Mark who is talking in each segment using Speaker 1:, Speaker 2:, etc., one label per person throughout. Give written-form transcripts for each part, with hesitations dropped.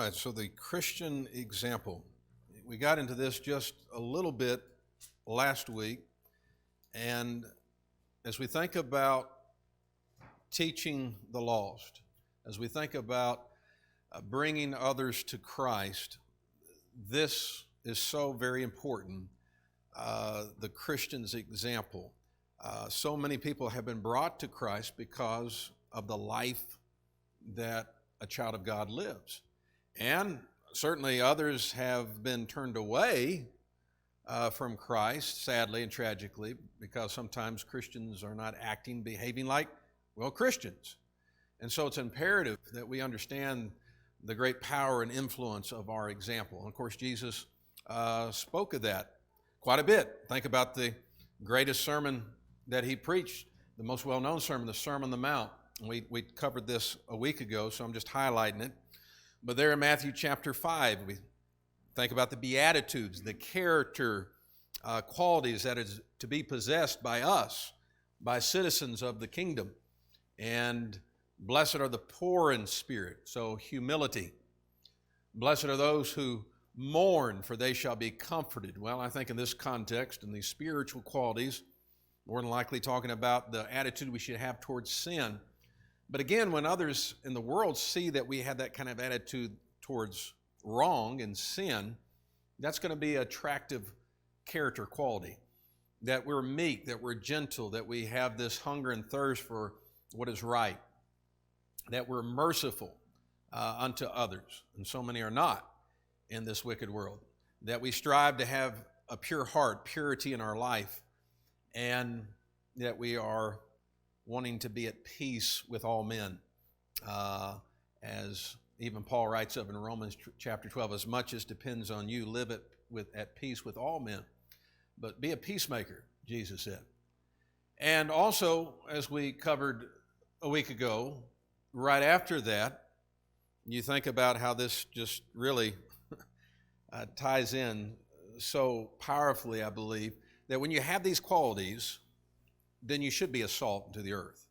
Speaker 1: right, so the Christian example. We got into this just a little bit last week, and as we think about teaching the lost, as we think about bringing others to Christ, this is so very important, the Christian's example. So many people have been brought to Christ because of the life that a child of God lives. And certainly others have been turned away from Christ, sadly and tragically, because sometimes Christians are not acting, behaving like, well, Christians. And so it's imperative that we understand the great power and influence of our example. And of course, Jesus spoke of that quite a bit. Think about the greatest sermon that he preached, the most well-known sermon, the Sermon on the Mount. We covered this a week ago, so I'm just highlighting it. But there in Matthew chapter 5, we think about the Beatitudes, the character qualities that is to be possessed by us, by citizens of the kingdom. And blessed are the poor in spirit, so humility. Blessed are those who mourn, for they shall be comforted. Well, I think in this context, in these spiritual qualities, more than likely talking about the attitude we should have towards sin. But again, when others in the world see that we have that kind of attitude towards wrong and sin, that's going to be an attractive character quality. That we're meek, that we're gentle, that we have this hunger and thirst for what is right, that we're merciful unto others, and so many are not in this wicked world, that we strive to have a pure heart, purity in our life, and that we are wanting to be at peace with all men, as even Paul writes of in Romans chapter 12, as much as depends on you, live at peace with all men. But be a peacemaker, Jesus said. And also, as we covered a week ago, right after that, you think about how this just really ties in so powerfully, I believe, that when you have these qualities, then you should be a salt to the earth.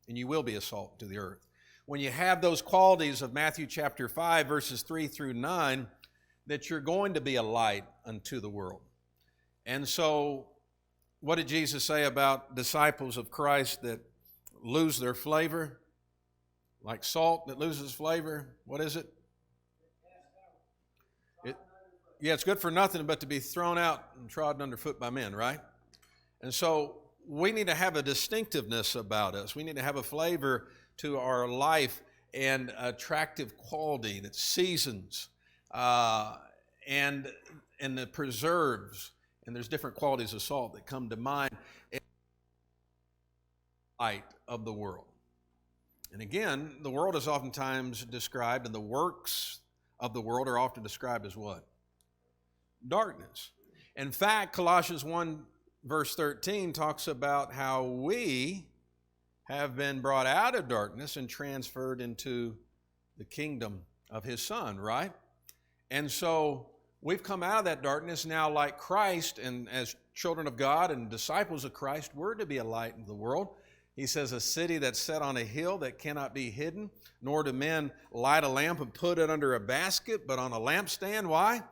Speaker 1: And you will be a salt to the earth. When you have those qualities of Matthew chapter 5, verses 3 through 9, that you're going to be a light unto the world. And so, what did Jesus say about disciples of Christ that lose their flavor? Like salt that loses flavor. What is it? It's good for nothing but to be thrown out and trodden underfoot by men, right? And so we need to have a distinctiveness about us. We need to have a flavor to our life and attractive quality that seasons and that preserves. And there's different qualities of salt that come to mind. Light of the world. And again, the world is oftentimes described, and the works of the world are often described as what? Darkness. In fact, Colossians 1 verse 13 talks about how we have been brought out of darkness and transferred into the kingdom of his Son, right? And so we've come out of that darkness now like Christ, and as children of God and disciples of Christ, we're to be a light in the world. He says, a city that's set on a hill that cannot be hidden, nor do men light a lamp and put it under a basket, but on a lampstand. Why?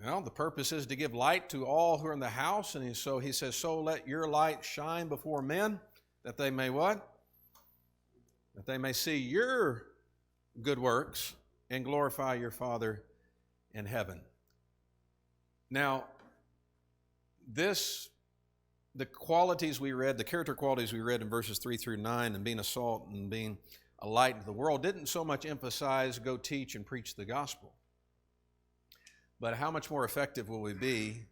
Speaker 1: Well, the purpose is to give light to all who are in the house. And so he says, so let your light shine before men, that they may what? That they may see your good works and glorify your Father in heaven. Now, the qualities we read, the character qualities we read in verses 3 through 9, and being a salt and being a light to the world, didn't so much emphasize go teach and preach the gospel. But how much more effective will we be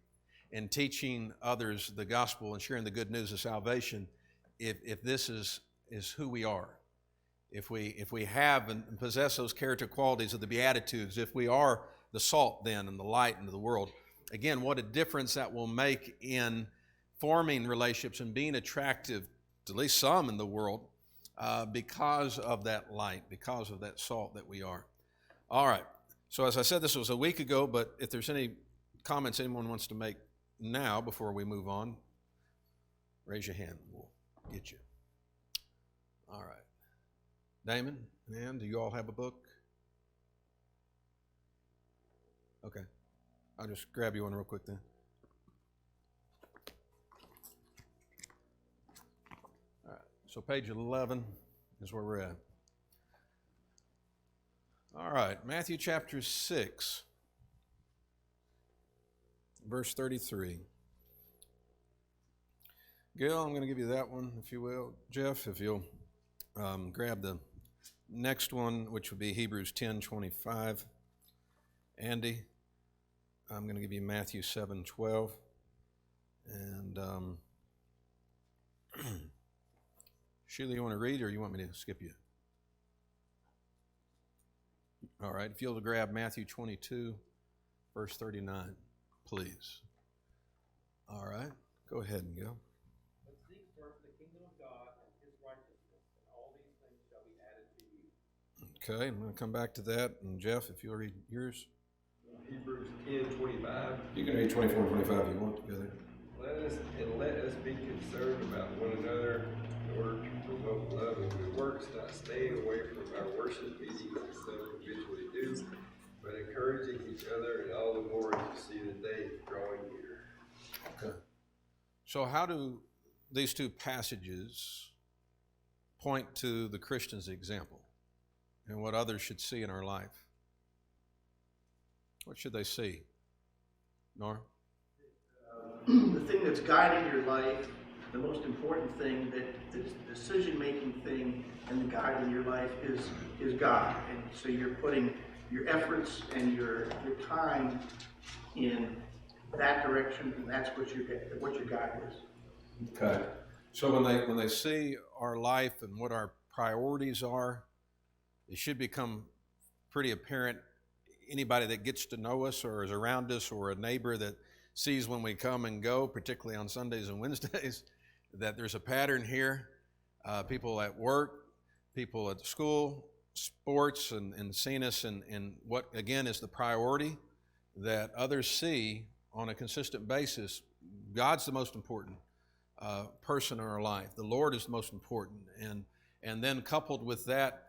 Speaker 1: in teaching others the gospel and sharing the good news of salvation if this is who we are? If we have and possess those character qualities of the Beatitudes, if we are the salt then and the light into the world, again, what a difference that will make in forming relationships and being attractive to at least some in the world because of that light, because of that salt that we are. All right. So as I said, this was a week ago, but if there's any comments anyone wants to make now before we move on, raise your hand. We'll get you. All right. Damon, Ann, do you all have a book? Okay. I'll just grab you one real quick then. All right. So page 11 is where we're at. All right. Matthew chapter 6, verse 33. Gil, I'm going to give you that one, if you will. Jeff, if you'll grab the next one, which would be Hebrews 10:25. Andy, I'm going to give you Matthew 7:12. And Sheila, you want to read, or you want me to skip you? All right, if you'll grab Matthew 22, verse 39, please. All right, go ahead and go.
Speaker 2: But seek first the kingdom of God and his righteousness, and all these things shall be added to you.
Speaker 1: Okay, I'm going to come back to that. And Jeff, if you'll read yours.
Speaker 3: Hebrews 10:25.
Speaker 1: You can read 24 and 25 if you want together.
Speaker 3: Let us be concerned about one another in order to promote love and good works, not staying away from our worship meetings as some habitually do, but encouraging each other, and all the more as you see the day drawing near.
Speaker 1: Okay. So how do these two passages point to the Christian's example and what others should see in our life? What should they see? Nora?
Speaker 4: The thing that's guiding your life, the most important thing, that the decision-making thing and the guide in your life is God. And so you're putting your efforts and your time in that direction, and that's what your guide is.
Speaker 1: Okay. So when they see our life and what our priorities are, it should become pretty apparent. Anybody that gets to know us or is around us, or a neighbor that sees when we come and go, particularly on Sundays and Wednesdays, that there's a pattern here. People at work, people at school, sports, and seeing us in what, again, is the priority that others see on a consistent basis. God's the most important person in our life. The Lord is the most important. And then coupled with that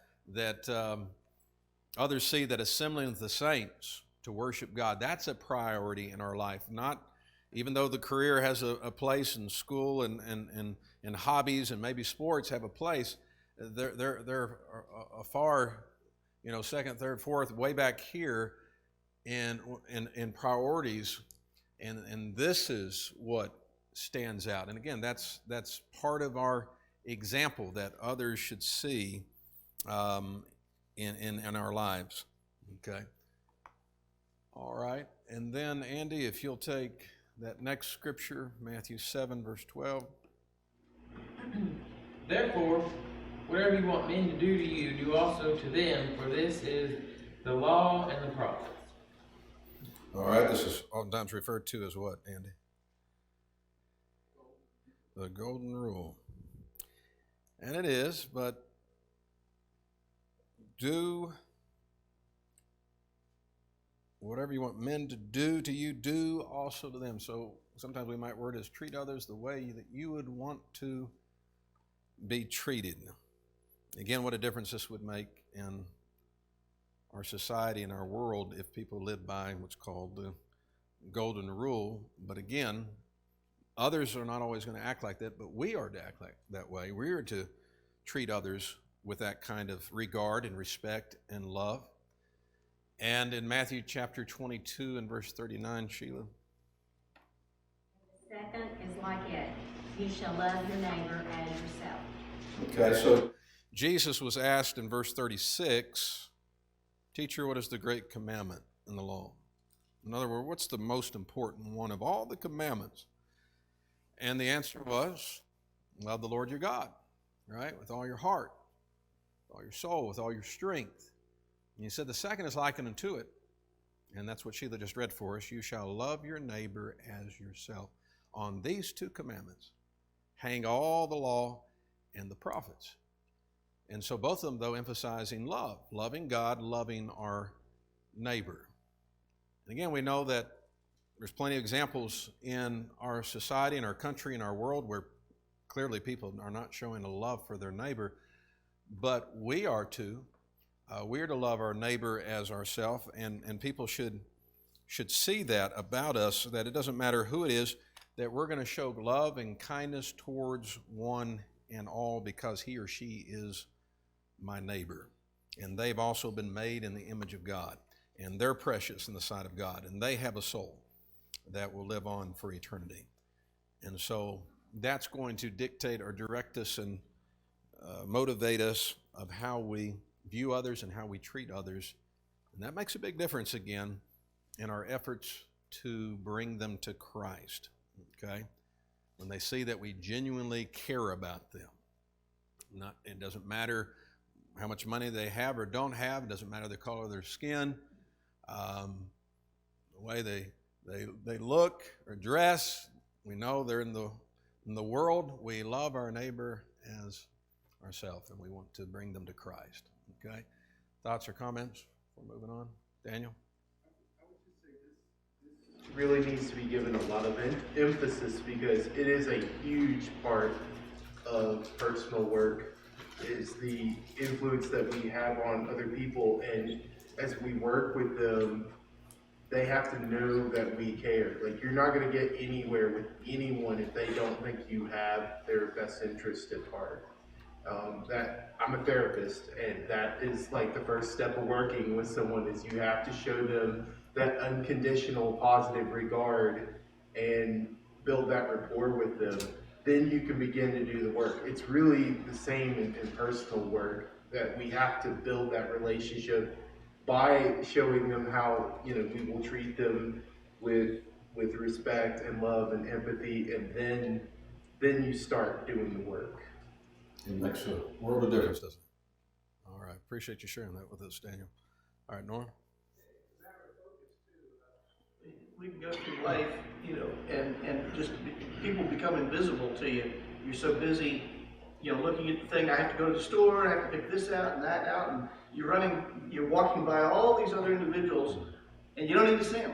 Speaker 1: others see that assembling with the saints to worship God, that's a priority in our life. Not, even though the career has a place, in school and hobbies and maybe sports have a place, they're a far, second, third, fourth, way back here in priorities, and this is what stands out. And again, that's part of our example that others should see in our lives. Okay. All right. And then, Andy, if you'll take that next scripture, Matthew 7, verse 12.
Speaker 5: Therefore, whatever you want men to do to you, do also to them, for this is the law and the prophets.
Speaker 1: All right. This is oftentimes referred to as what, Andy? The golden rule. And it is, but do whatever you want men to do to you, do also to them. So sometimes we might word it as treat others the way that you would want to be treated. Again, what a difference this would make in our society and our world if people lived by what's called the golden rule. But again, others are not always going to act like that, but we are to act like that way. We are to treat others with that kind of regard and respect and love. And in Matthew chapter 22 and verse 39, Sheila.
Speaker 6: The second is like it. You shall love your neighbor as yourself.
Speaker 1: Okay, so Jesus was asked in verse 36, Teacher, what is the great commandment in the law? In other words, what's the most important one of all the commandments? And the answer was, love the Lord your God, right? With all your heart, with all your soul, with all your strength. And he said the second is likened unto it, and that's what Sheila just read for us. You shall love your neighbor as yourself. On these two commandments hang all the law and the prophets. And so both of them, though, emphasizing love, loving God, loving our neighbor. And again, we know that there's plenty of examples in our society, in our country, in our world where clearly people are not showing a love for their neighbor, but we are to love our neighbor as ourselves, and people should should see that about us, that it doesn't matter who it is, that we're going to show love and kindness towards one and all because he or she is my neighbor. And they've also been made in the image of God. And they're precious in the sight of God. And they have a soul that will live on for eternity. And so that's going to dictate or direct us and motivate us of how we view others and how we treat others. And that makes a big difference, again, in our efforts to bring them to Christ, okay? When they see that we genuinely care about them. It doesn't matter how much money they have or don't have. It doesn't matter the color of their skin, the way they look or dress. We know they're in the world. We love our neighbor as ourselves, and we want to bring them to Christ, okay? Thoughts or comments before moving on? Daniel?
Speaker 7: Really needs to be given a lot of emphasis because it is a huge part of personal work, is the influence that we have on other people, and as we work with them, they have to know that we care. Like, you're not going to get anywhere with anyone if they don't think you have their best interest at heart. That I'm a therapist, and that is like the first step of working with someone, is you have to show them that unconditional positive regard and build that rapport with them. Then you can begin to do the work. It's really the same in personal work, that we have to build that relationship by showing them how, we will treat them with respect and love and empathy, and then you start doing the work.
Speaker 1: It makes a world of difference, doesn't it? All right. Appreciate you sharing that with us, Daniel. All right, Norm?
Speaker 4: We can go through life, and just people become invisible to you. You're so busy, looking at the thing. I have to go to the store, I have to pick this out and that out, and you're walking by all these other individuals, and you don't even see them.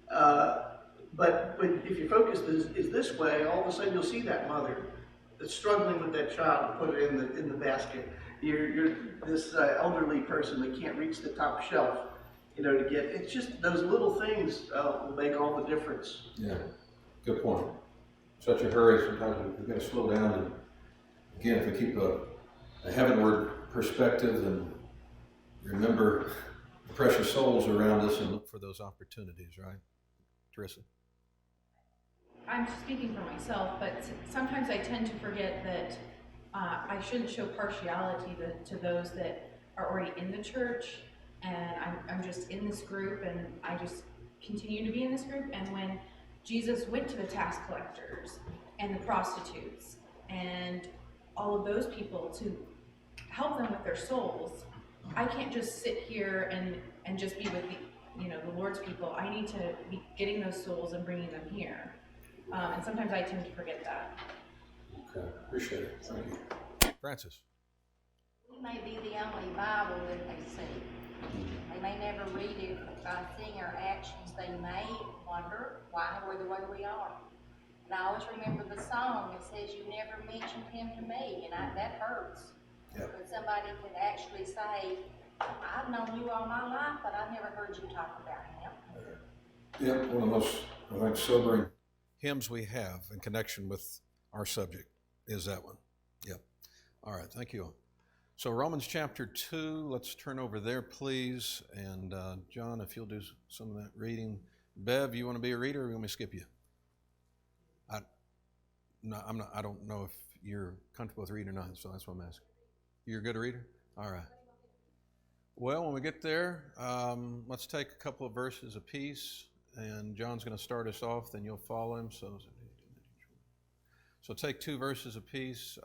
Speaker 4: But if your focus is this way, all of a sudden you'll see that mother that's struggling with that child to put it in the basket. You're this elderly person that can't reach the top shelf, to get. It's just those little things will make all the difference.
Speaker 1: Yeah, good point. Such a hurry, sometimes we've got to slow down, and again, if we keep a heavenward perspective and remember the precious souls around us and look for those opportunities, right? Teresa?
Speaker 8: I'm speaking for myself, but sometimes I tend to forget that I shouldn't show partiality to those that are already in the church, and I'm just in this group, and I just continue to be in this group. And when Jesus went to the tax collectors and the prostitutes and all of those people to help them with their souls, I can't just sit here and just be with the Lord's people. I need to be getting those souls and bringing them here. And sometimes I tend to forget that.
Speaker 1: Okay, appreciate it. Thank you. Francis?
Speaker 6: We may be the only Bible that they see. They may never read it, but by seeing our actions, they may wonder why we're the way we are. And I always remember the song that says, "You never mentioned him to me," and that hurts.
Speaker 1: Yep.
Speaker 6: But somebody can actually say, "I've known you all my life, but I've never heard you talk about him."
Speaker 1: Yeah, one of the most, I think, sobering hymns we have in connection with our subject is that one. Yep. All right, thank you. So Romans chapter 2, let's turn over there, please. And John, if you'll do some of that reading. Bev, you want to be a reader, or you want me to skip you? I don't know if you're comfortable with reading or not, so that's what I'm asking. You're a good reader? All right. Well, when we get there, let's take a couple of verses apiece, and John's going to start us off, then you'll follow him. So take 2 verses apiece.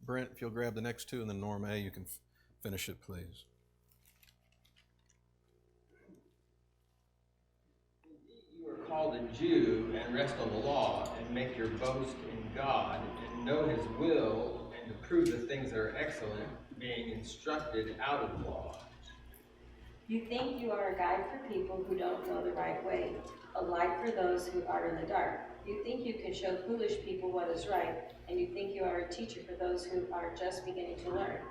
Speaker 1: Brent, if you'll grab the next 2, and then Norm A., you can finish it, please.
Speaker 5: You are called a Jew and rest on the law and make your boast in God and know his will and to prove the things that are excellent, being instructed out of the law.
Speaker 9: You think you are a guide for people who don't know the right way, a light for those who are in the dark. You think you can show foolish people what is right, and you think you are a teacher for those who are just beginning to learn.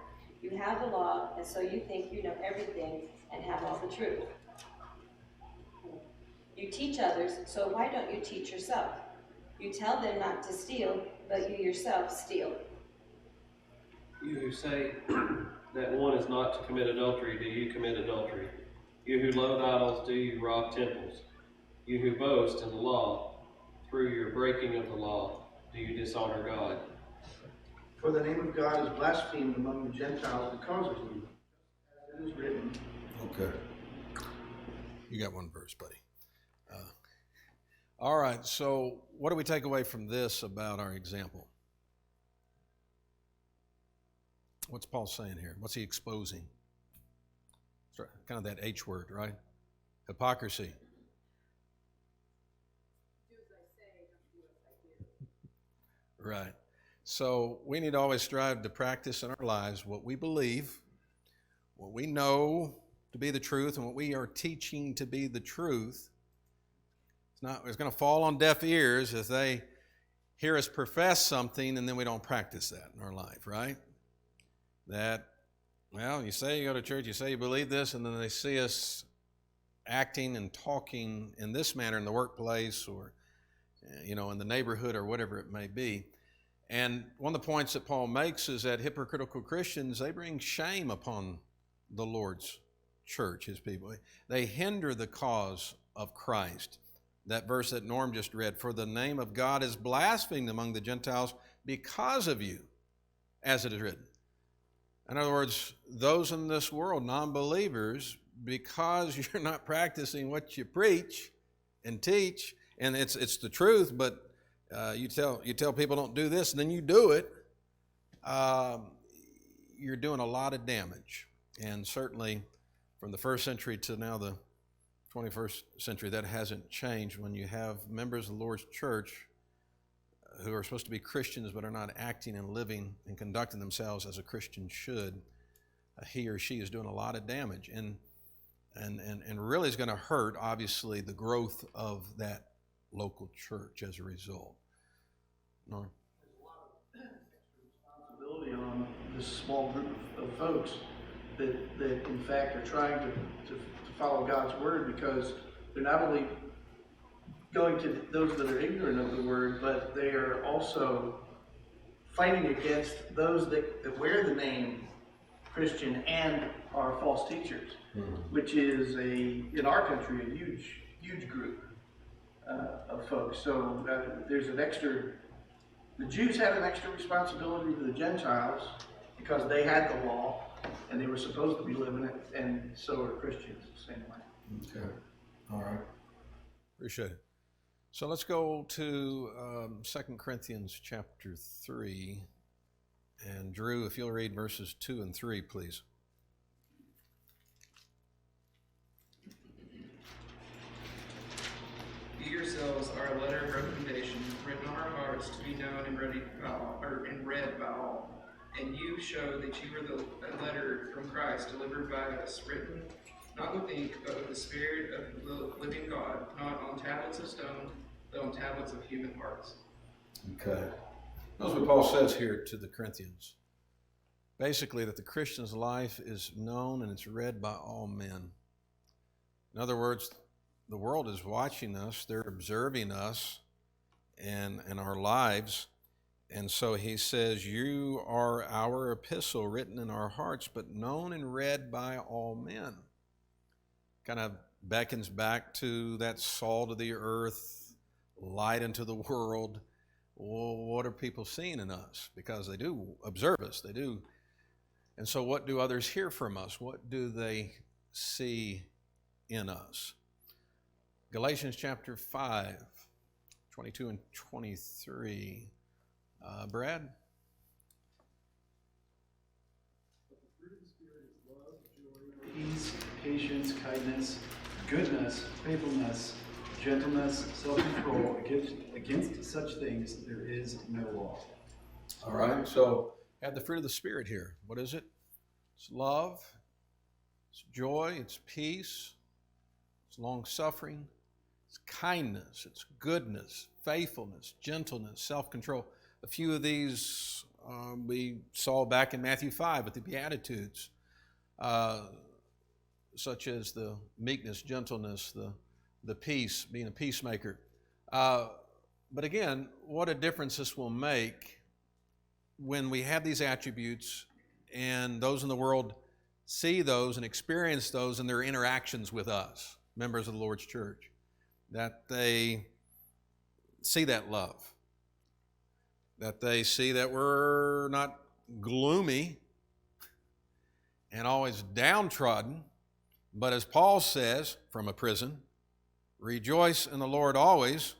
Speaker 9: You have the law, and so you think you know everything and have all the truth. You teach others, so why don't you teach yourself? You tell them not to steal, but you yourself steal.
Speaker 2: You who say that one is not to commit adultery, do you commit adultery? You who loathe idols, do you rob temples? You who boast in the law, through your breaking of the law, do you dishonor God?
Speaker 4: For the name of God is blasphemed among the Gentiles because of you. As it is written.
Speaker 1: Okay. You got one verse, buddy. All right, so what do we take away from this about our example? What's Paul saying here? What's he exposing? It's kind of that H word, right? Hypocrisy.
Speaker 8: Do as I say, don't do as I do.
Speaker 1: Right. So we need to always strive to practice in our lives what we believe, what we know to be the truth, and what we are teaching to be the truth. It's going to fall on deaf ears if they hear us profess something and then we don't practice that in our life, right? That, well, you say you go to church, you say you believe this, and then they see us acting and talking in this manner in the workplace or, in the neighborhood or whatever it may be. And one of the points that Paul makes is that hypocritical Christians, they bring shame upon the Lord's church, his people. They hinder the cause of Christ. That verse that Norm just read, for the name of God is blasphemed among the Gentiles because of you, as it is written. In other words, those in this world, non-believers, because you're not practicing what you preach and teach, and it's the truth, but you tell people don't do this, and then you do it, you're doing a lot of damage. And certainly from the first century to now the 21st century, that hasn't changed. When you have members of the Lord's church who are supposed to be Christians but are not acting and living and conducting themselves as a Christian should, he or she is doing a lot of damage and really is going to hurt, obviously, the growth of that local church as a result. Norm?
Speaker 4: There's a lot of extra responsibility on this small group of folks that in fact are trying to follow God's word, because they're not only going to those that are ignorant of the word, but they are also fighting against those that wear the name Christian and are false teachers, which is in our country, a huge group of folks. So there's the Jews had an extra responsibility to the Gentiles because they had the law and they were supposed to be living it, and so are Christians the same way.
Speaker 1: Okay. All right. Appreciate it. So let's go to 2 Corinthians chapter 3. And Drew, if you'll read verses 2 and 3, please.
Speaker 10: You yourselves are a letter of recommendation, written on our hearts to be known and read by all. And you show that you are a letter from Christ delivered by us, written not with ink, but with the Spirit of the living God, not on tablets of stone, but on tablets of human hearts.
Speaker 1: Okay. That's what Paul says here to the Corinthians. Basically, that the Christian's life is known and it's read by all men. In other words, the world is watching us, they're observing us and our lives. And so he says, you are our epistle written in our hearts, but known and read by all men. Kind of beckons back to that salt of the earth, light into the world. Well, what are people seeing in us? Because they do observe us, they do. And so what do others hear from us? What do they see in us? Galatians chapter 5, 22 and 23. Brad?
Speaker 11: But the fruit of the Spirit is love, joy, peace, patience, kindness, goodness, faithfulness, gentleness, self-control. Against such things there is no law.
Speaker 1: All right, so add the fruit of the Spirit here. What is it? It's love, it's joy, it's peace, it's long-suffering, it's kindness, it's goodness, faithfulness, gentleness, self-control. A few of these we saw back in Matthew 5 with the Beatitudes, such as the meekness, gentleness, the the peace, being a peacemaker. But again, what a difference this will make when we have these attributes and those in the world see those and experience those in their interactions with us, members of the Lord's church, that they see that love, that they see that we're not gloomy and always downtrodden, but as Paul says from a prison, rejoice in the Lord always.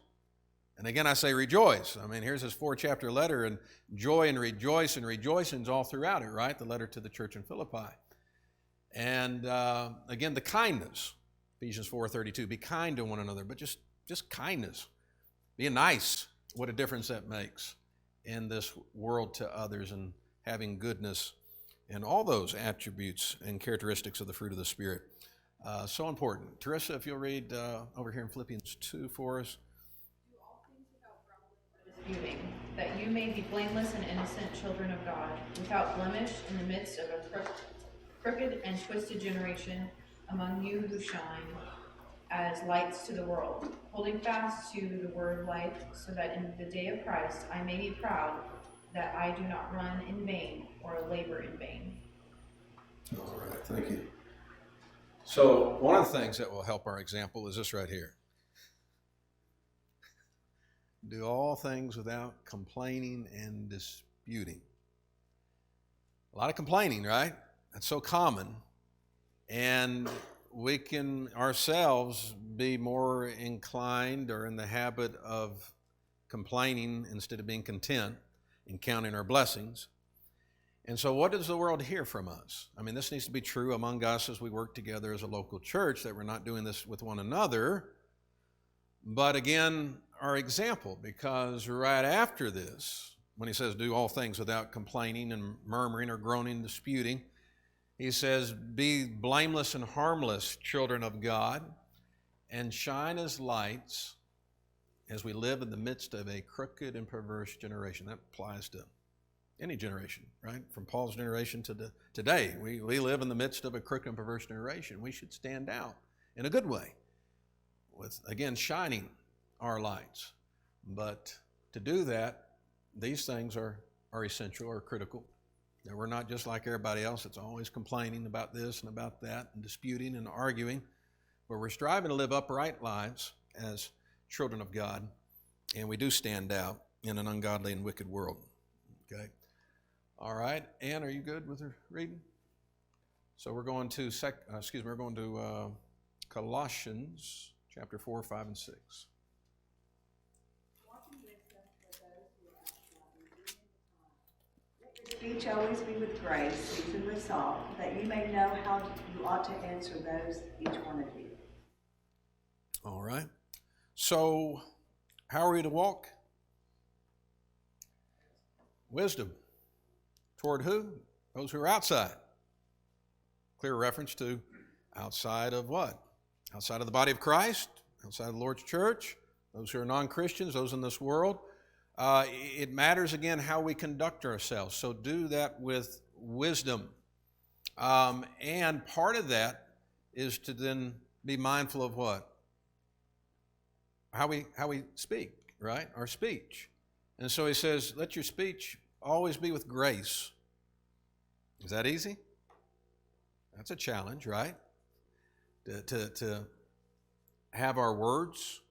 Speaker 1: And again, I say rejoice. I mean, here's his 4-chapter letter, and joy and rejoicing's all throughout it, right? The letter to the church in Philippi. And again, the kindness, Ephesians 4:32, be kind to one another, but just kindness. Being nice, what a difference that makes in this world to others, and having goodness and all those attributes and characteristics of the fruit of the Spirit. So important. Teresa, if you'll read over here in Philippians 2 for us.
Speaker 8: Disputing, that you may be blameless and innocent children of God, without blemish in the midst of a crooked and twisted generation, among you who shine as lights to the world, holding fast to the word of life, so that in the day of Christ I may be proud that I do not run in vain or labor in vain.
Speaker 1: All right, thank you. So one of the things that will help our example is this right here. Do all things without complaining and disputing. A lot of complaining, right? That's so common. And we can ourselves be more inclined or in the habit of complaining instead of being content and counting our blessings. And so what does the world hear from us? I mean, this needs to be true among us as we work together as a local church, that we're not doing this with one another. But again, our example, because right after this, when he says do all things without complaining and murmuring or groaning, disputing, he says be blameless and harmless children of God, and shine as lights as we live in the midst of a crooked and perverse generation. That applies to any generation, right? From Paul's generation to today. We live in the midst of a crooked and perverse generation. We should stand out in a good way with, again, shining our lights. But to do that, these things are essential or critical. That we're not just like everybody else that's always complaining about this and about that and disputing and arguing, but we're striving to live upright lives as children of God, and we do stand out in an ungodly and wicked world. Okay? All right. Ann, are you good with her reading? So we're going to Colossians chapter 4, 5, and 6.
Speaker 12: Speech always be with grace, seasoned with salt, that you may know how you ought to answer those, each one of you.
Speaker 1: All right. So, how are we to walk? Wisdom. Toward who? Those who are outside. Clear reference to outside of what? Outside of the body of Christ, outside of the Lord's church, those who are non-Christians, those in this world. It matters, again, how we conduct ourselves. So do that with wisdom. And part of that is to then be mindful of what? How we speak, right? Our speech. And so he says, let your speech always be with grace. Is that easy? That's a challenge, right? To have our words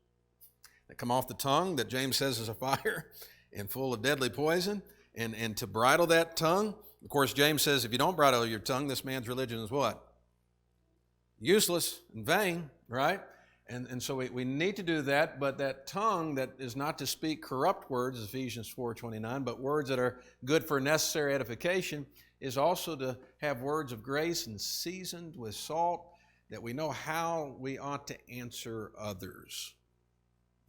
Speaker 1: that come off the tongue, that James says is a fire and full of deadly poison, and to bridle that tongue. Of course, James says if you don't bridle your tongue, this man's religion is what? Useless and vain, right? And so we need to do that, but that tongue that is not to speak corrupt words, Ephesians 4:29, but words that are good for necessary edification, is also to have words of grace and seasoned with salt, that we know how we ought to answer others.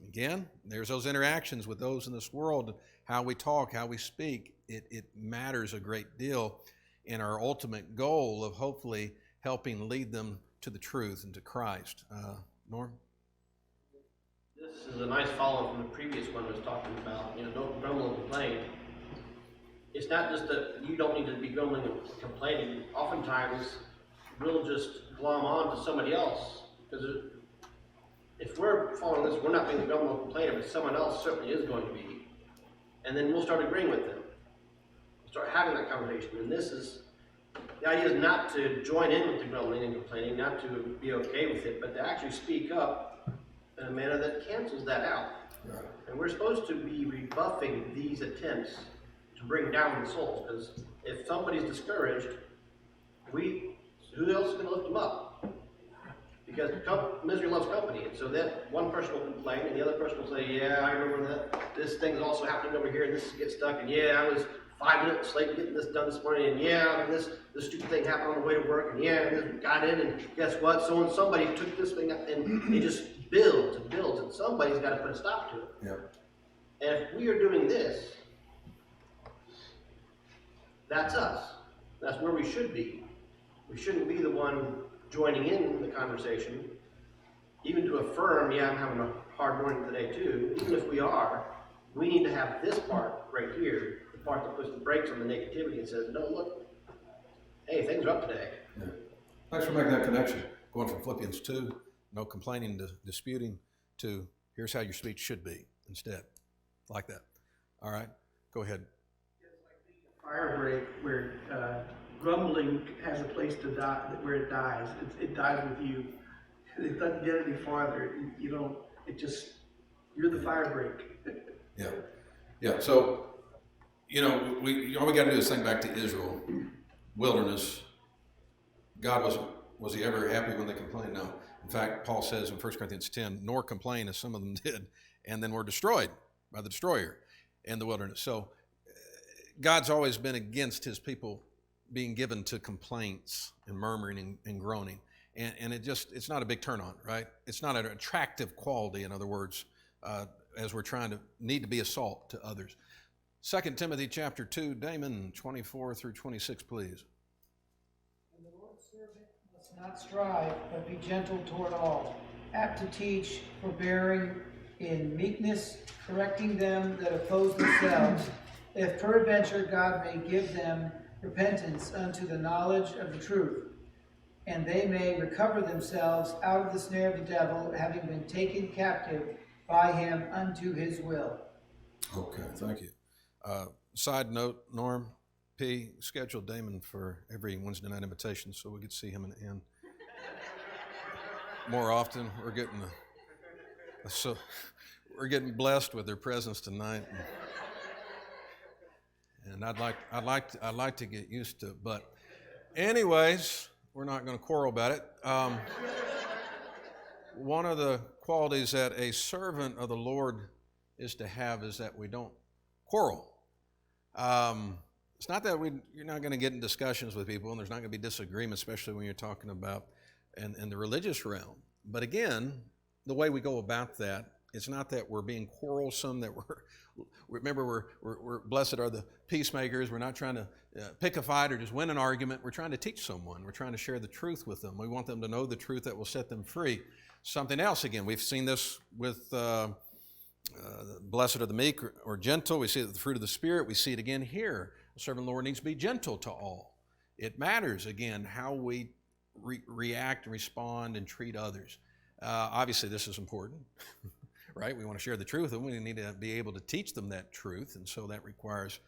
Speaker 1: Again, there's those interactions with those in this world, how we talk, how we speak. It matters a great deal in our ultimate goal of hopefully helping lead them to the truth and to Christ. Norm?
Speaker 13: This is a nice follow from the previous one I was talking about. Don't grumble and complain. It's not just that you don't need to be grumbling and complaining. Oftentimes, we'll just glom on to somebody else because if we're following this, we're not being the grumbling complainer, but someone else certainly is going to be. And then we'll start agreeing with them. We'll start having that conversation. And the idea is not to join in with the grumbling and complaining, not to be okay with it, but to actually speak up in a manner that cancels that out. Right. And we're supposed to be rebuffing these attempts to bring down the souls, because if somebody's discouraged, who else is going to lift them up? Because misery loves company, and so that one person will complain, and the other person will say, yeah, I remember that this thing is also happening over here, and this gets stuck, and yeah, I was 5 minutes late getting this done this morning, and yeah, and this stupid thing happened on the way to work, and yeah, and this got in, and guess what? So when somebody took this thing up, and it just builds and builds, and somebody's got to put a stop to it.
Speaker 1: Yep.
Speaker 13: And if we are doing this, that's us. That's where we should be. We shouldn't be the one joining in the conversation, even to affirm, yeah, I'm having a hard morning today too. Even if we are, we need to have this part right here, the part that puts the brakes on the negativity and says, no, look, hey, things are up today.
Speaker 1: Yeah. Thanks for making that connection. Going from Philippians 2, no complaining to disputing, to here's how your speech should be instead. Like that. All right, go ahead.
Speaker 4: Fire break where grumbling has a place to die, where it dies. It dies with you. It doesn't get any farther. You don't. It just. You're the fire break.
Speaker 1: Yeah, yeah. So, all we got to do is think back to Israel, wilderness. God was he ever happy when they complained? No. In fact, Paul says in 1 Corinthians 10, nor complain as some of them did, and then were destroyed by the destroyer in the wilderness. So, God's always been against his people being given to complaints and murmuring and groaning. And it's not a big turn on, right? It's not an attractive quality, in other words, as we're need to be a salt to others. 2 Timothy chapter 2, Damon, 24 through 26, please.
Speaker 14: And the Lord's servant must not strive, but be gentle toward all, apt to teach, forbearing in meekness, correcting them that oppose themselves, if peradventure God may give them repentance unto the knowledge of the truth, and they may recover themselves out of the snare of the devil, having been taken captive by him unto his will. Okay,
Speaker 1: thank you. Side note, Norm P. scheduled Damon for every Wednesday night invitation so we could see him in the inn. More often, we're getting blessed with their presence tonight. And I'd like to get used to it, but anyways, we're not going to quarrel about it. One of the qualities that a servant of the Lord is to have is that we don't quarrel. It's not that you're not going to get in discussions with people, and there's not going to be disagreement, especially when you're talking about in the religious realm. But again, the way we go about that, it's not that we're being quarrelsome, that we're blessed are the peacemakers. We're not trying to pick a fight or just win an argument. We're trying to teach someone. We're trying to share the truth with them. We want them to know the truth that will set them free. Something else, again, we've seen this with blessed are the meek or gentle. We see it with the fruit of the Spirit. We see it again here. The servant of the Lord needs to be gentle to all. It matters, again, how we react and respond and treat others. Obviously, this is important. Right? We want to share the truth, and we need to be able to teach them that truth, and so that requires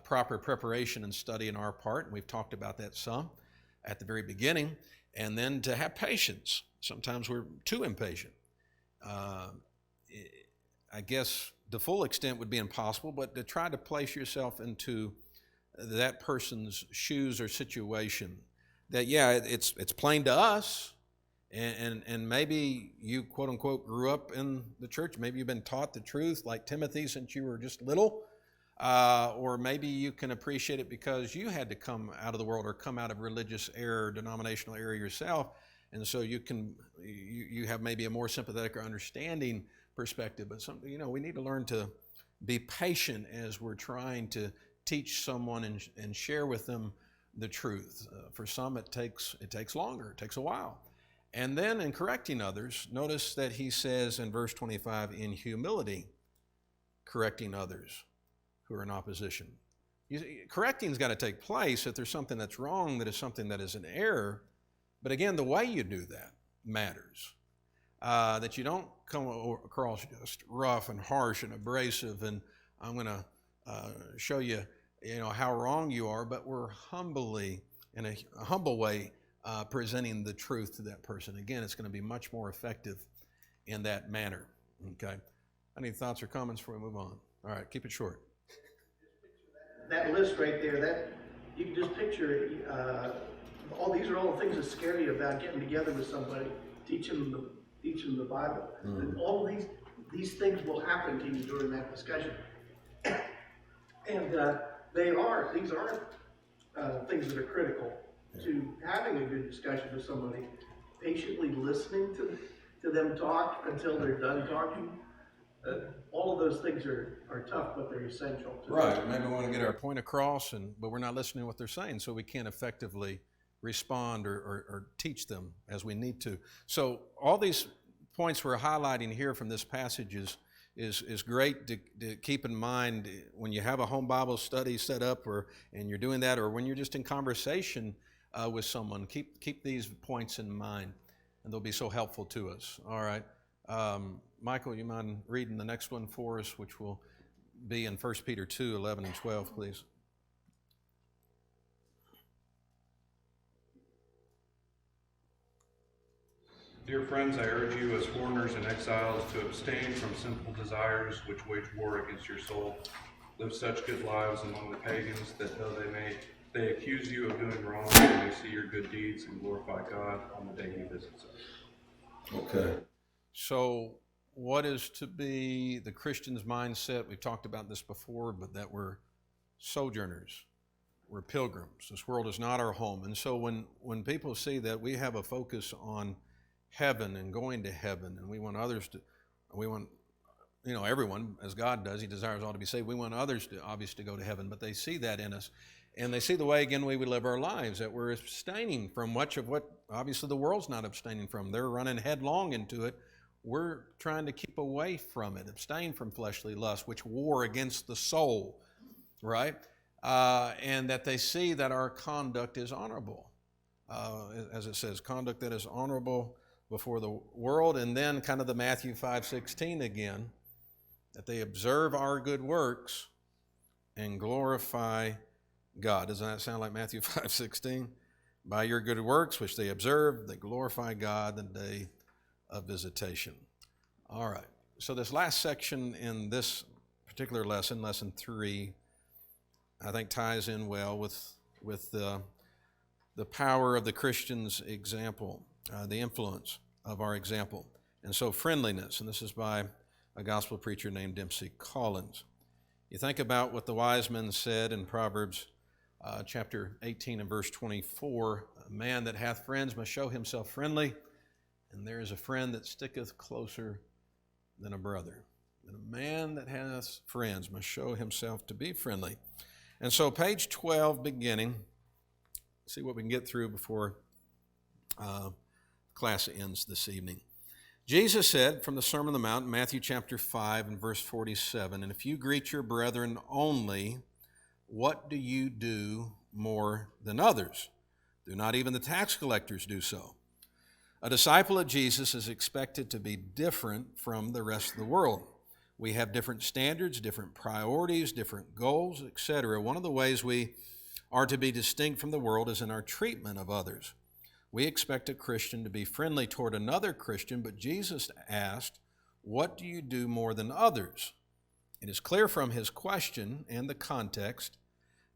Speaker 1: proper preparation and study on our part, and we've talked about that some at the very beginning, and then to have patience. Sometimes we're too impatient. I guess the full extent would be impossible, but to try to place yourself into that person's shoes or situation, that, yeah, it's plain to us, and maybe you, quote unquote, grew up in the church. Maybe you've been taught the truth like Timothy since you were just little. Or maybe you can appreciate it because you had to come out of the world or come out of religious error, denominational error yourself. And so you have maybe a more sympathetic or understanding perspective. But we need to learn to be patient as we're trying to teach someone and share with them the truth. For some, it takes longer. It takes a while. And then in correcting others, notice that he says in verse 25, in humility, correcting others who are in opposition. Correcting's got to take place if there's something that's wrong, that is something that is an error. But again, the way you do that matters. that you don't come across just rough and harsh and abrasive, and I'm going to show you, how wrong you are, but we're humbly, in a humble way, presenting the truth to that person. Again, it's going to be much more effective in that manner. Okay. Any thoughts or comments before we move on? All right, keep it short.
Speaker 4: That list right there, that you can just picture. All these are all the things that scare you about getting together with somebody, teaching them the Bible. And all of these things will happen to you during that discussion. And these aren't things that are critical to having a good discussion with somebody, patiently listening to them talk until they're done talking. All of those things are tough, but they're essential.
Speaker 1: Right. Maybe we want to get our point across, but we're not listening to what they're saying, so we can't effectively respond or teach them as we need to. So all these points we're highlighting here from this passage is great to keep in mind when you have a home Bible study set up, and you're doing that, or when you're just in conversation with someone. Keep these points in mind, and they'll be so helpful to us. All right. Michael, you mind reading the next one for us, which will be in 1 Peter 2, 11 and 12, please.
Speaker 15: Dear friends, I urge you as foreigners and exiles to abstain from sinful desires which wage war against your soul. Live such good lives among the pagans that though they accuse you of doing wrong, they may see your good deeds and glorify God on the day He visits us.
Speaker 1: Okay. So what is to be the Christian's mindset? We've talked about this before, but that we're sojourners. We're pilgrims. This world is not our home. And so when people see that we have a focus on heaven and going to heaven, and we want everyone, as God does, He desires all to be saved. We want others to obviously go to heaven, but they see that in us. And they see the way, again, we would live our lives, that we're abstaining from much of what obviously the world's not abstaining from. They're running headlong into it. We're trying to keep away from it, abstain from fleshly lust, which war against the soul, right? And that they see that our conduct is honorable. As it says, conduct that is honorable before the world, and then kind of the Matthew 5:16 again, that they observe our good works and glorify God. Doesn't that sound like Matthew 5:16? By your good works, which they observe, they glorify God the day of visitation. All right. So this last section in this particular lesson, lesson 3, I think ties in well with the power of the Christian's example, the influence of our example. And so friendliness, and this is by a gospel preacher named Dempsey Collins. You think about what the wise men said in Proverbs chapter 18 and verse 24, a man that hath friends must show himself friendly, and there is a friend that sticketh closer than a brother. And a man that has friends must show himself to be friendly. And so page 12 beginning, see what we can get through before class ends this evening. Jesus said from the Sermon on the Mount, Matthew chapter 5 and verse 47, and if you greet your brethren only, what do you do more than others? Do not even the tax collectors do so? A disciple of Jesus is expected to be different from the rest of the world. We have different standards, different priorities, different goals, etc. One of the ways we are to be distinct from the world is in our treatment of others. We expect a Christian to be friendly toward another Christian, but Jesus asked, what do you do more than others? It is clear from his question and the context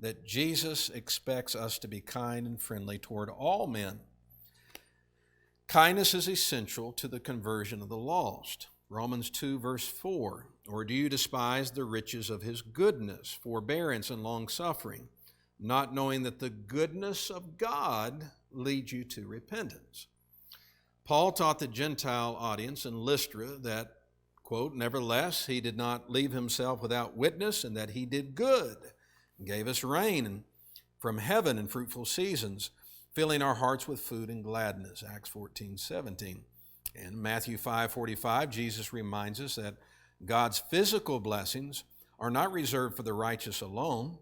Speaker 1: that Jesus expects us to be kind and friendly toward all men. Kindness is essential to the conversion of the lost. Romans 2 verse 4, or do you despise the riches of his goodness, forbearance, and long-suffering, not knowing that the goodness of God leads you to repentance? Paul taught the Gentile audience in Lystra that, quote, nevertheless, he did not leave himself without witness, and that he did good, and gave us rain from heaven and fruitful seasons, filling our hearts with food and gladness, Acts 14:17. And Matthew 5:45, Jesus reminds us that God's physical blessings are not reserved for the righteous alone.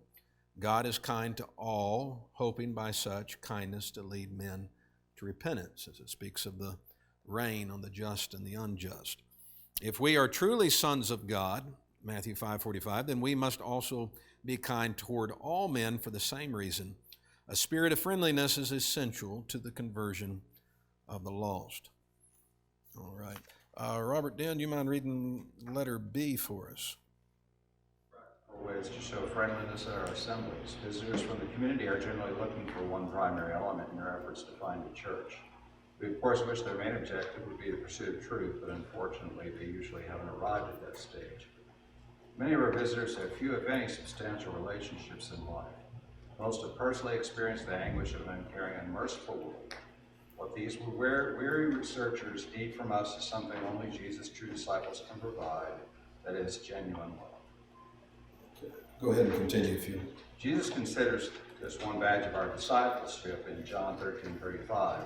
Speaker 1: God is kind to all, hoping by such kindness to lead men to repentance, as it speaks of the rain on the just and the unjust. If we are truly sons of God, Matthew 5:45, then we must also be kind toward all men for the same reason. A spirit of friendliness is essential to the conversion of the lost. All right. Robert Den, you mind reading letter B for us?
Speaker 16: Ways to show friendliness at our assemblies. Visitors from the community are generally looking for one primary element in their efforts to find a church. We of course wish their main objective would be the pursuit of truth, but unfortunately they usually haven't arrived at that stage. Many of our visitors have few, if any, substantial relationships in life. Most have personally experienced the anguish of an uncaring and merciful world. What these weary researchers need from us is something only Jesus' true disciples can provide, that is, genuine love.
Speaker 1: Go ahead and continue if you.
Speaker 16: Jesus considers this one badge of our discipleship in John 13:35.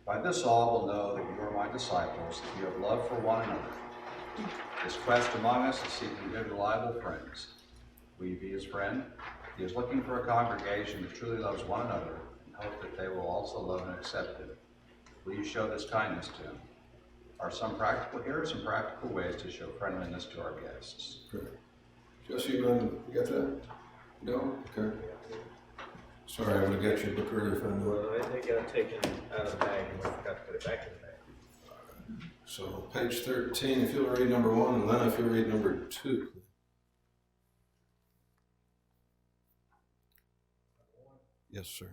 Speaker 16: By this all will know that you are my disciples, if you have love for one another. His quest among us is seeking good, reliable friends. Will you be his friend? He is looking for a congregation that truly loves one another and hope that they will also love and accept him. Will you show this kindness to him? Here are some practical ways to show friendliness to our guests.
Speaker 1: Good. Jesse, you got that? No? Okay. Sorry, I'm going to get your book earlier if I know.
Speaker 2: Well, it got taken out of the bag and we forgot to put it back in the bag.
Speaker 1: So, page 13, if you'll read number 1, and then if you'll read number 2. Yes, sir.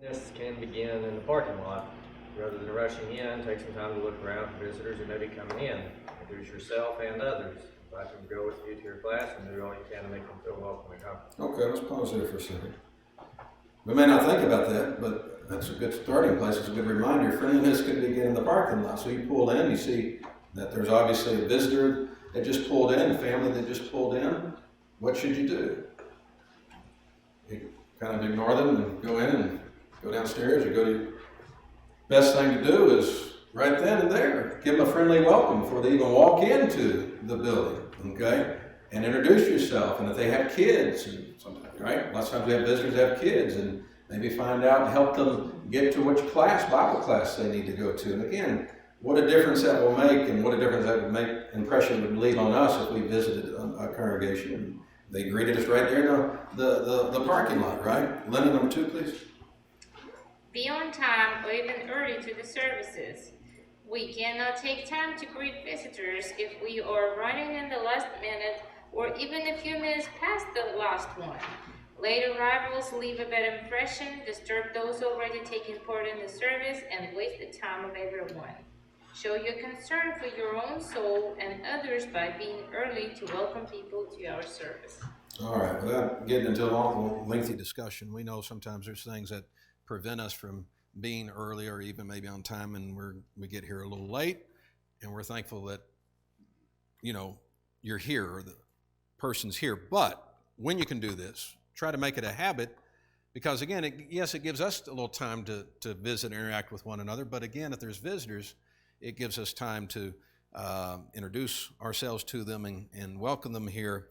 Speaker 2: This can begin in the parking lot. Rather than rushing in, take some time to look around for visitors who may be coming in. Introduce yourself and others. Invite them to go with you to your class and do all you can to make them feel welcome and comfortable.
Speaker 1: Okay, let's pause there for a second. We may not think about that, but that's a good starting place. It's a good reminder. Friendliness could begin in the parking lot. So you pull in, you see that there's obviously a visitor that just pulled in, a family that just pulled in. What should you do? You kind of ignore them and go in and go downstairs, or go to. Best thing to do is right then and there, give them a friendly welcome before they even walk into the building, okay? And introduce yourself, and if they have kids, and sometimes, right? Lots of times we have visitors that have kids, and maybe find out and help them get to which class, Bible class they need to go to. And again, what a difference that will make, and what a difference that would make, impression would leave on us if we visited a congregation and they greeted us right there in the parking lot, right? Linda, number 2, please.
Speaker 17: Be on time or even early to the services. We cannot take time to greet visitors if we are running in the last minute or even a few minutes past the last one. Late arrivals leave a bad impression, disturb those already taking part in the service, and waste the time of everyone. Show your concern for your own soul and others by being early to welcome people to our service.
Speaker 1: All right, without getting into a long, lengthy discussion, we know sometimes there's things that prevent us from being early or even maybe on time, and we get here a little late, and we're thankful that, you're here or the person's here. But when you can do this, try to make it a habit, because again, it gives us a little time to visit and interact with one another, but again, if there's visitors, it gives us time to introduce ourselves to them and welcome them here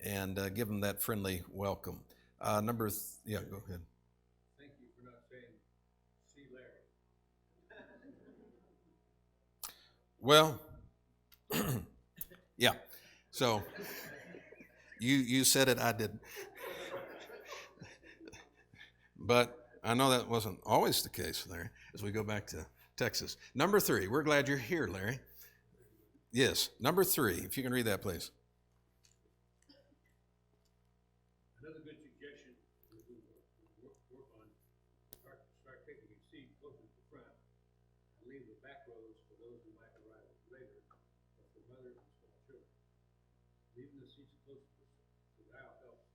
Speaker 1: and give them that friendly welcome. Go ahead. Well, yeah. So you said it, I didn't. But I know that wasn't always the case, Larry, as we go back to Texas. Number 3, we're glad you're here, Larry. Yes, number 3, if you can read that, please.
Speaker 18: Another good suggestion is to work on start taking your seat closer to the front and leave the back rows for those who might arrive later, or for mothers and small children. Leaving the seats close to the aisle helps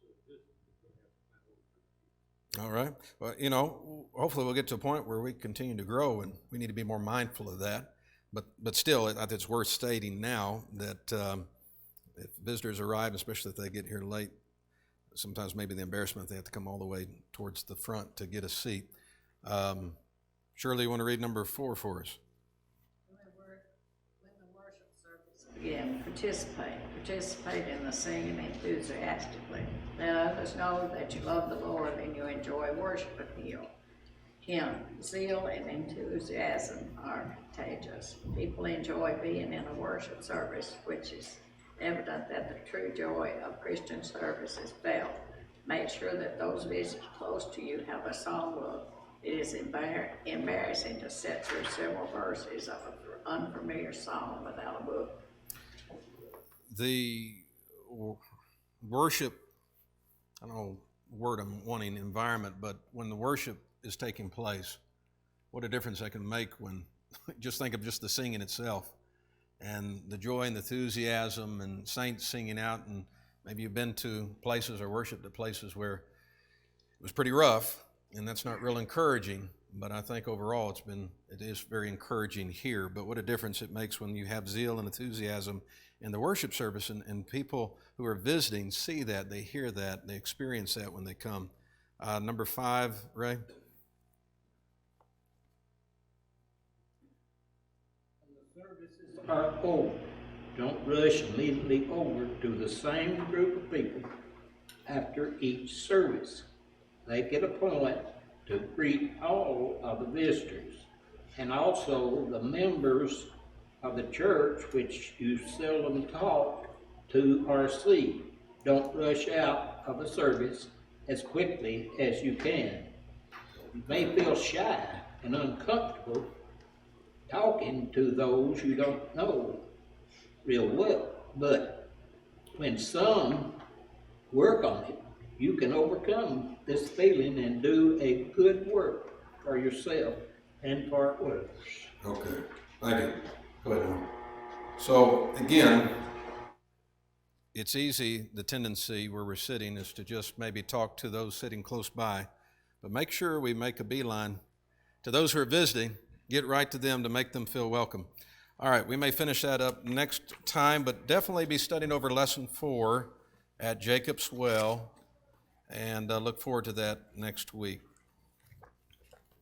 Speaker 18: so that visitors don't have to climb over to the seat.
Speaker 1: All right. Well, hopefully we'll get to a point where we continue to grow, and we need to be more mindful of that. But still, it's worth stating now that if visitors arrive, especially if they get here late, sometimes maybe the embarrassment, they have to come all the way towards the front to get a seat. Shirley, you want to read number 4 for us?
Speaker 19: When the worship service begin, participate in the singing enthusiastically. Let others know that you love the Lord and you enjoy worshiping Him. him. Zeal and enthusiasm are contagious. People enjoy being in a worship service, which is evident that the true joy of Christian service is felt. Make sure that those visitors close to you have a songbook. It is embarrassing to sit through several verses of an unfamiliar song without a book.
Speaker 1: The worship, I don't know the word I'm wanting, environment, but when the worship is taking place, what a difference that can make when, just think of just the singing itself and the joy and the enthusiasm and saints singing out. And maybe you've been to places or worshiped at places where it was pretty rough, and that's not real encouraging, but I think overall it is very encouraging here. But what a difference it makes when you have zeal and enthusiasm in the worship service, and people who are visiting see that, they hear that, they experience that when they come. Number 5, Ray?
Speaker 20: Services are over. Don't rush immediately over to the same group of people after each service. Make it a point to greet all of the visitors and also the members of the church, which you seldom talk to or see. Don't rush out of a service as quickly as you can. You may feel shy and uncomfortable talking to those you don't know real well, but when some work on it, you can overcome this feeling and do a good work for yourself and for others.
Speaker 1: Okay, thank you. Go ahead, Mark. So again, it's easy, the tendency where we're sitting is to just maybe talk to those sitting close by, but make sure we make a beeline to those who are visiting, get right to them to make them feel welcome. All right, we may finish that up next time, but definitely be studying over lesson 4 at Jacob's Well, and look forward to that next week.